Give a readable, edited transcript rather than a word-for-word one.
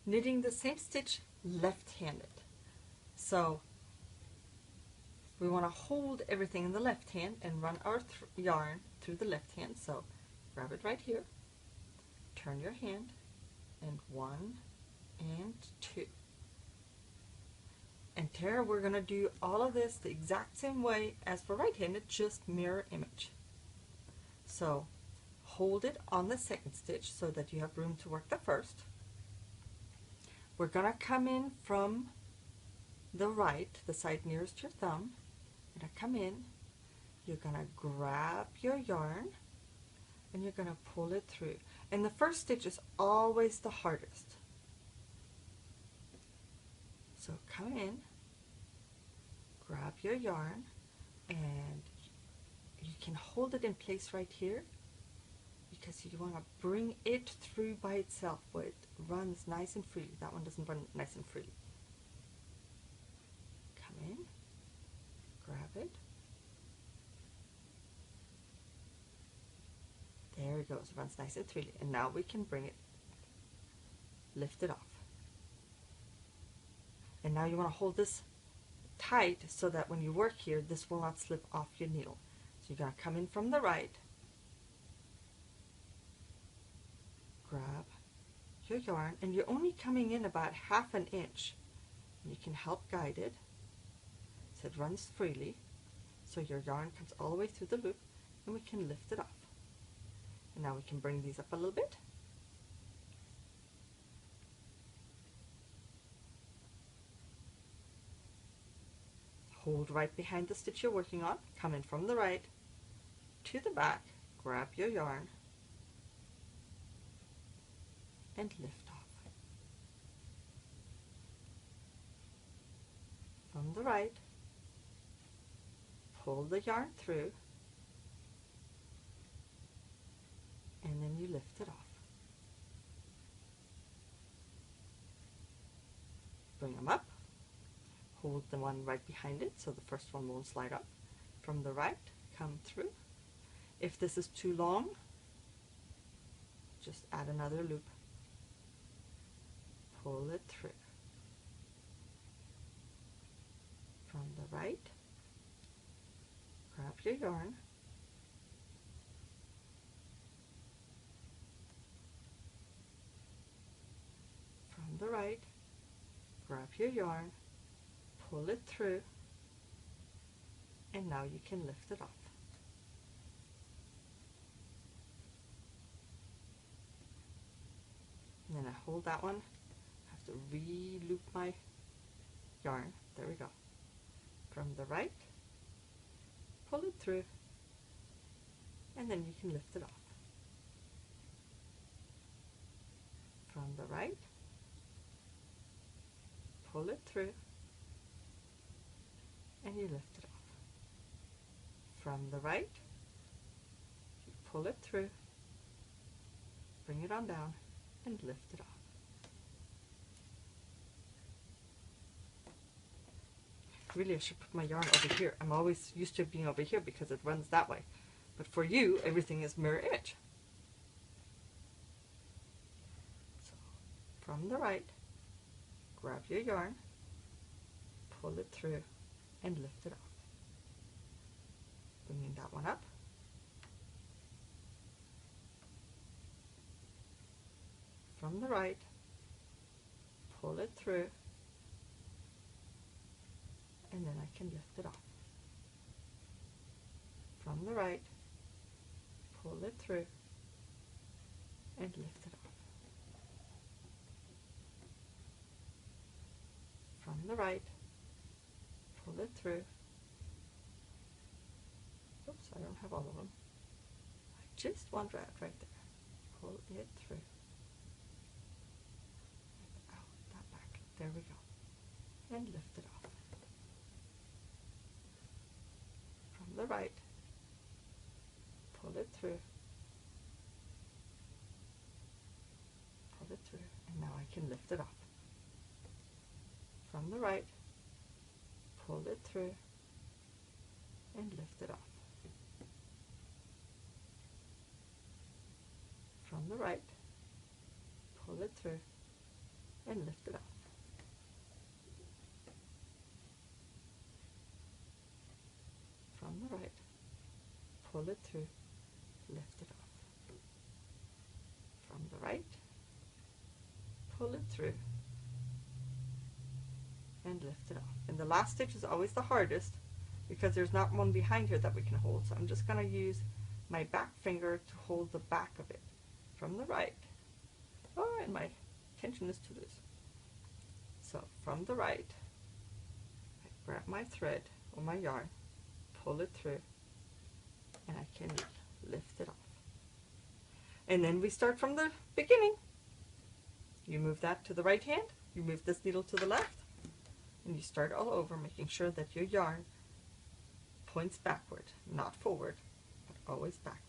knitting the same stitch left-handed. So we want to hold everything in the left hand and run our yarn through the left hand. So grab it right here, turn your hand, and 1 and 2. And Tara, we're going to do all of this the exact same way as for right-handed, just mirror image. So hold it on the second stitch so that you have room to work the first. We're going to come in from the right, the side nearest your thumb. You're going to come in, you're going to grab your yarn, and you're going to pull it through. And the first stitch is always the hardest. So come in, grab your yarn, and you can hold it in place right here because you want to bring it through by itself where it runs nice and freely. That one doesn't run nice and freely. Come in, grab it. There it goes, it runs nice and freely. And now we can bring it, lift it off. And now you want to hold this tight so that when you work here, this will not slip off your needle. So you're going to come in from the right, grab your yarn, and you're only coming in about 1/2 inch. And you can help guide it so it runs freely. So your yarn comes all the way through the loop, and we can lift it off. And now we can bring these up a little bit. Hold right behind the stitch you're working on, come in from the right to the back, grab your yarn, and lift off. From the right, pull the yarn through, and then you lift it off. Bring them up. Hold the one right behind it so the first one won't slide up. From the right, come through. If this is too long, just add another loop. Pull it through. From the right, grab your yarn, from the right, grab your yarn, pull it through, and now you can lift it off. And then I hold that one, I have to re-loop my yarn, there we go. From the right, pull it through, and then you can lift it off. From the right, pull it through, and you lift it off. From the right, you pull it through, bring it on down, and lift it off. Really, I should put my yarn over here. I'm always used to being over here because it runs that way. But for you, everything is mirror image. So, from the right, grab your yarn, pull it through, and lift it off. Bringing that one up. From the right, pull it through, and then I can lift it off. From the right, pull it through, and lift it off. From the right, pull it through. Oops, I don't have all of them. Just one right there. Pull it through. Out that back. There we go. And lift it off. From the right, pull it through. Pull it through. And now I can lift it off. From the right, pull it through, and lift it off. From the right, pull it through, and lift it off. From the right, pull it through, lift it off. From the right, pull it through, and lift it off. And the last stitch is always the hardest because there's not one behind here that we can hold. So I'm just going to use my back finger to hold the back of it. From the right. Oh, and my tension is too loose. So from the right, I grab my thread or my yarn, pull it through, and I can lift it off. And then we start from the beginning. You move that to the right hand, you move this needle to the left, and you start all over, making sure that your yarn points backward, not forward, but always backward.